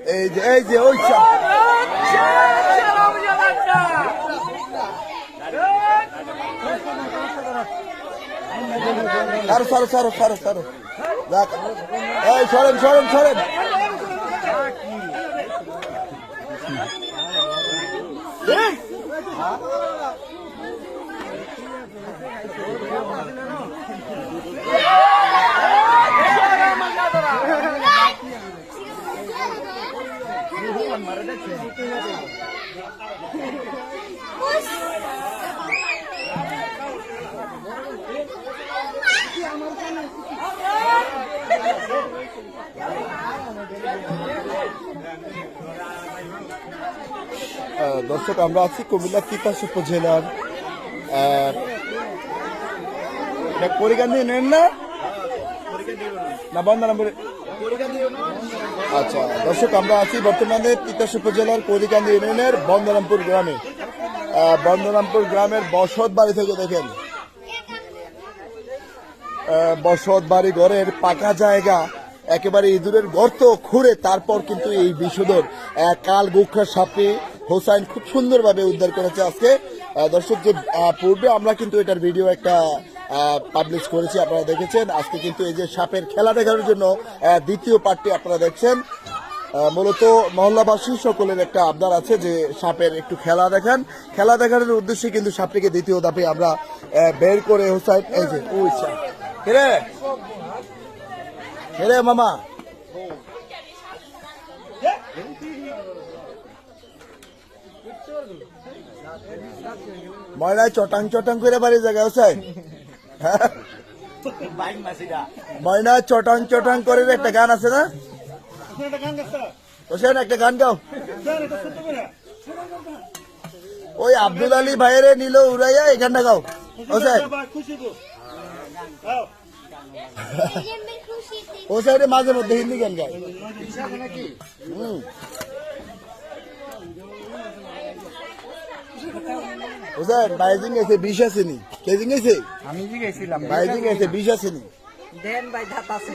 এই যে ওই সারো এই সরেন দর্শক, আমরা আছি কুমিল্লা তিতাস উপজেলার পরিকান্দি নেন না বন্দনামপুরে। আচ্ছা দর্শক, আমরা আছি বর্তমানে তিতাস উপজেলার করিকান্দি ইউনিয়নের বন্দনামপুর গ্রামে। বন্দনামপুর গ্রামের বসত বাড়ি থেকে দেখেন, বসত বাড়ি ঘরের পাকা জায়গা একেবারে ইঁদুরের গর্ত খুঁড়ে তারপর কিন্তু এই বিষধর কাল গুখা সাপে হোসাইন খুব সুন্দরভাবে উদ্ধার করেছে আজকে। দর্শক, যে পূর্বে আমরা কিন্তু এটার ভিডিও একটা পাবলিশ করেছি, আপনারা দেখেছেন। আজকে কিন্তু এই যে সাপের খেলা দেখানোর জন্য দ্বিতীয় পার্টটি আপনারা দেখছেন। মূলত মহল্লাবাসী সকলের একটা আবদার আছে যে সাপের একটু খেলা দেখানোর উদ্দেশ্যে কিন্তু সাপটিকে দ্বিতীয় ধাপে আমরা বের করে হোসাইন এই যে হেরে মামা ময়নায় চটাং করে বাড়ি জায়গা হোসাইন, ময়নায় চটাং করে একটা গান আছে না হোসেন, একটা গান গাও। ওই আব্দুল আলী ভাইয়ের নিল উড়াইয়া এই গানটা গাও হোসেন। ও সাইডে মাঝে মধ্যে হিন্দি গান গায়। হোসেন বাইজিং গেছে 20 আসেনি, কেজিং গেছে আমি জিগাইছিলাম বাইজিং গেছে 20 আসেনি। দেন ভাই ধাত আছে।